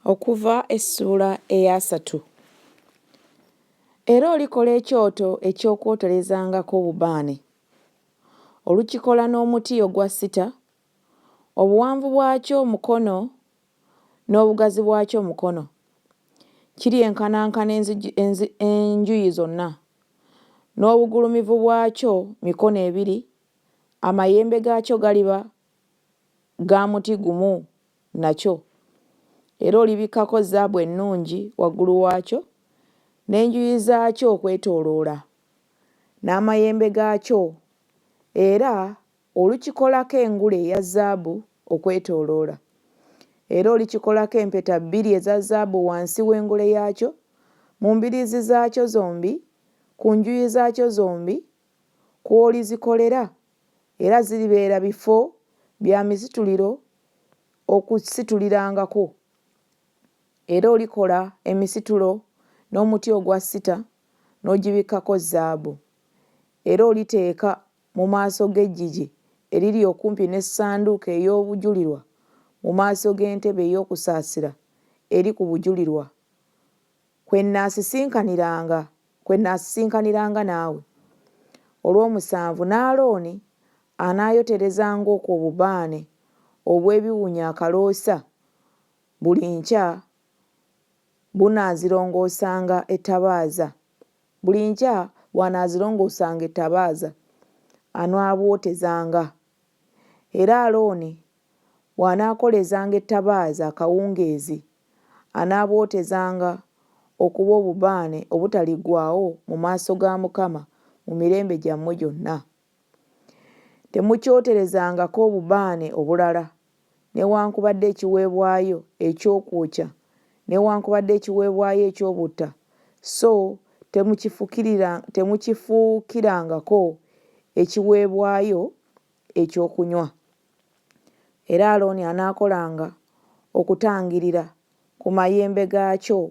Okuva essula eya 3. Era olikola ekyoto eky'okwoterezangako obubaane. Olukikola n'omuti ogwa sita, obuwanvu bwakyo mukono n'obugazi bwakyo mukono. Kiri enkanankana enjuyi zonna. N'obugulumivu bwakyo mikono 2, amayembe gaakyo galiba ga muti gumu nakyo. Era olibikako zaabu ennungi waggulu waakyo, n'enjuyi zaakyo okwetooloola, n'amayembe gaakyo, era olukikolako engule eya zaabu okwetooloola. Era olikikolako empeta 2 eza zaabu wansi w'engule yaakyo, mu mbiriizi zaakyo zombi, ku njuyi zaakyo zombi, kw'olizikolera. Era ziribeera bifo bya misituliro okusitulirangako. Era olikola emisitulo n'omuti ogwa sita n'ogibikako zaabu. Era oliteeka mu maaso g'eggigi eriri okumpi n'essanduuko ey'obujulirwa, mu maaso g'entebe ey'okusaasira eri ku bujulirwa, kwennaasisinkaniranga naawe. Olw'omusanvu n'Alooni anaayoterezanga okwo obubaane obw'ebiwunya akaloosa buli nkya, bunaazirongoosanga ettabaaza. Buli nkya bw'anaazirongoosanga ettabaaza anaabwotezanga. Era Alooni bw'anaakolezanga ettabaaza akawungeezi, anaabwotezanga okuba obubaane obutaliggwaawo mu maaso ga Mukama mu mirembe gyammwe gyonna. Temukyoterezangako obubaane obulala, newankubadde ekiweebwayo eky'okwokya, newankubadde ekiweebwayo eky'obutta, so temukifuukirangako ekiweebwayo ekyokunywa. Era Alooni anaakolanga okutangirira ku mayembe gaakyo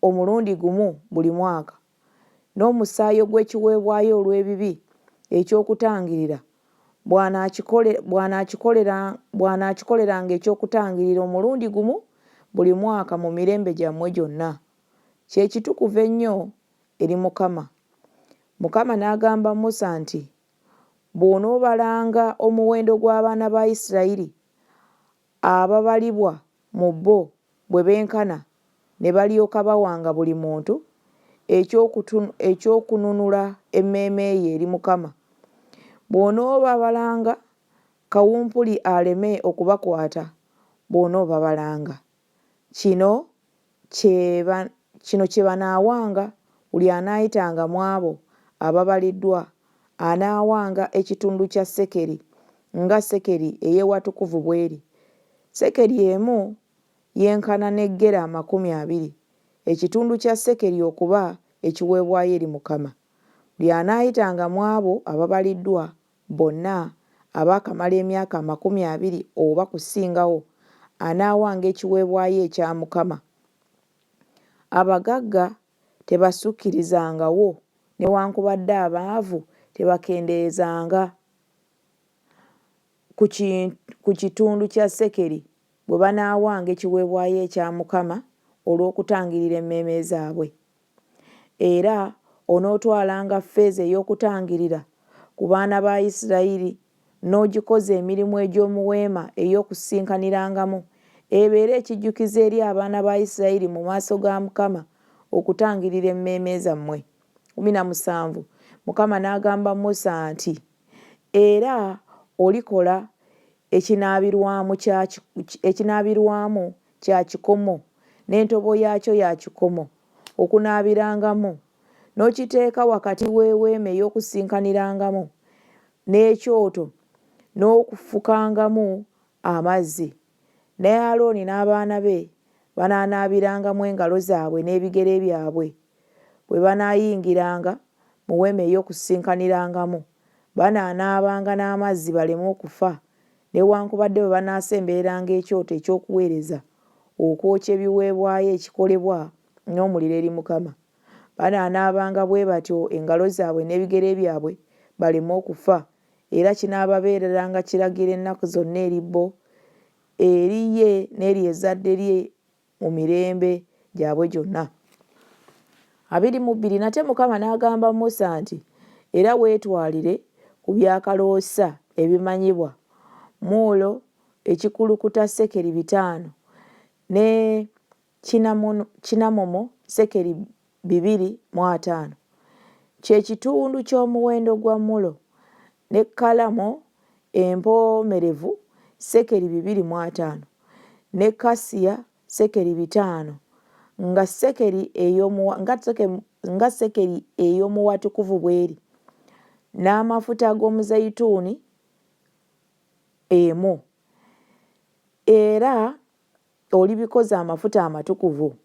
omulundi gumu buli mwaka. N'omusaayi ogw'ekiweebwayo olw'ebibi eky'okutangirira bw'anaakikoleranga eky'okutangirira omulundi gumu buli mwaka mu mirembe gyammwe gyonna. Kye kitukuvu ennyo eri Mukama. Mukama n'agamba Musa nti, bw'onoobalanga omuwendo gw'abaana ba Isirayiri ababalibwa mu bo bwe benkana, ne balyoka bawanga buli muntu ekyokununula emmeeme ye eri Mukama. Bw'onoobabalanga kawumpuli aleme okubakwata bw'onoobabalanga. Kino kye banaawanga buli anaayitanga mu abo ababaliddwa, anaawanga ekitundu kya sekeri, nga sekeri ey'ewatukuvu bw'eri. Sekeri emu yenkana ne gera 20. Ekitundu kya sekeri okuba ekiweebwayo eri Mukama. Buli anaayitanga mu abo ababaliddwa bonna abaakamala emyaka 20 oba kusingawo, anaawanga ekiweebwayo ekya Mukama. Abagagga tebasukkirizangawo, newankubadde abaavu tebakendeezanga ku kitundu kya sekeri bwe banaawanga ekiweebwayo ekya Mukama olw'okutangirira emmeeme zaabwe. Era onootwalanga ffeeza ey'okutangirira ku baana ba Isirayiri n'ogikoza emirimu egy'omu weema ey'okusinkanirangamu, ebeere ekijjukizo eri abaana ba Isirayiri mu maaso ga Mukama okutangirira emmeeme zammwe. 17. Mukama n'agamba Musa nti, era olikola ekinaabirwamu kya kikomo, n'entobo yaakyo ya kikomo okunaabirangamu, n'okiteeka wakati w'eweema ey'okusinkanirangamu n'ekyoto n'okufukangamu amazzi. Ne Alooni n'abaana be banaanaabirangamu engalo zaabwe n'ebigere byabwe bwe banaayingiranga mu weema ey'okusinkanirangamu. Banaanaabanga n'amazzi baleme okufa, newankubadde bwe banaasembereranga ekyoto eky'okuweereza okwokya ebiweebwayo ekikolebwa n'omuliro eri Mukama. Banaanaabanga bwe batyo engalo zaabwe n'ebigere byabwe baleme okufa. Era kinaababeereranga kiragiro ennaku zonna eri bo eriye n'eri ezzadde lye mu mirembe gyabwe gyonna. 22 nate Mukama n'agamba Musa nti, era weetwalire ku byakaloosa ebimanyibwa mulo ekikulukuta sekeri 5 ne kinamomo sekeri 2.5 kyekitundu ky'omuwendo gwa mulo, ne kalamo empoomerevu sekeri 2.5 ne kasiya sekeri 5 nga sekeri ey'omuwatukuvu bweri, n'amafuta g'omuzeyituuni emu. Era olibikoza amafuta amatukuvu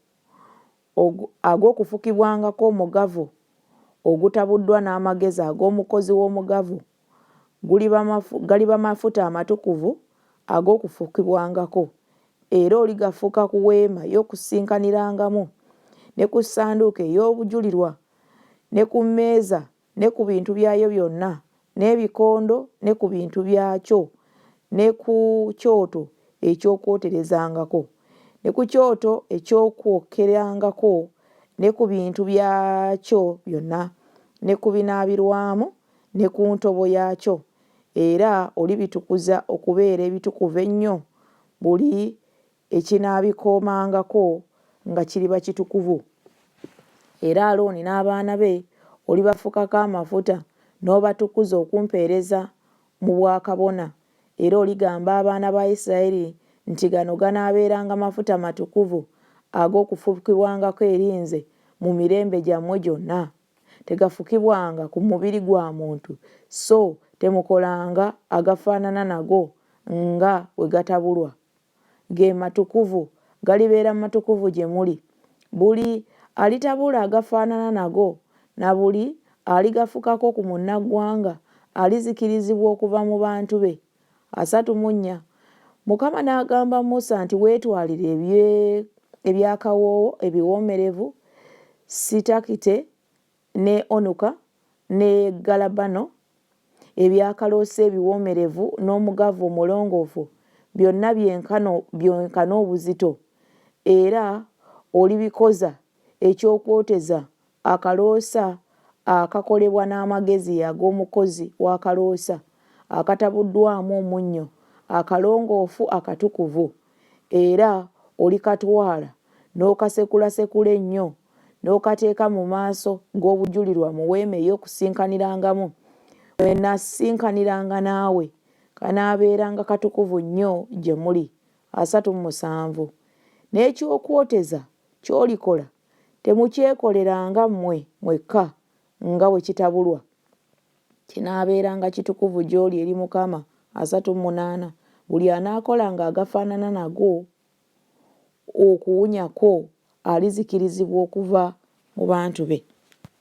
ag'okufukibwangako omugavu ogutabuddwa n'amagezi ag'omukozi w'omugavu, galiba mafuta amatukuvu ag'okufukibwangako. Era oligafuka ku weema y'okusinkanirangamu ne ku ssanduuko ey'obujulirwa ne ku mmeeza ne ku bintu byayo byonna, n'ebikondo ne ku bintu byakyo, ne ku kyoto eky'okwoterezangako, ne ku kyoto eky'okwokerangako, ne ku bintu byakyo byonna, ne ku binaabirwamu ne ku ntobo yaakyo. Era olibitukuza okubeera ebitukuvu ennyo, buli ekinaabikoomangako nga kiriba kitukuvu. Era Alooni n'abaana be olibafukako amafuta n'obatukuza okumpeereza mu bwakabona. Era oligamba abaana ba Isirayiri nti gano ganaabeeranga mafuta matukuvu ag'okufukibwangako erinze mu mirembe gyammwe gyonna. Tegafukibwanga ku mubiri gwa muntu, so temukolanga agafaanana nago nga bwe gatabulwa. Ge matukuvu, galibeera matukuvu gye muli. Buli alitabula agafaanana nago na buli aligafukako ku munnaggwanga alizikirizibwa okuva mu bantu be. 34 Mukama n'agamba Musa nti, weetwalire ebyakawoowo ebiwoomerevu, sitakite ne onuka ne galabano, ebyakaloosa ebiwoomerevu n'omugavu omulongoofu, byonna byenkana obuzito. Era olibikoza ekyokwoteza akaloosa akakolebwa n'amagezi ag'omukozi w'akaloosa, akatabuddwamu omunnyo, akalongoofu akatukuvu. Era olikatwala n'okasekulasekula ennyo, n'okateeka mu maaso g'obujulirwa mu weema ey'okusinkanirangamu, we nasinkaniranga naawe. Kanaabeeranga katukuvu nnyo gye muli. 37 N'ekyokwoteza ky'olikola temukyekoleranga mmwe mwekka nga bwe kitabulwa. Kinaabeeranga kitukuvu gy'oli eri Mukama. 38 Buli anaakolanga agafaanana nago okuwunyako alizikirizibwa okuva mu bantu be.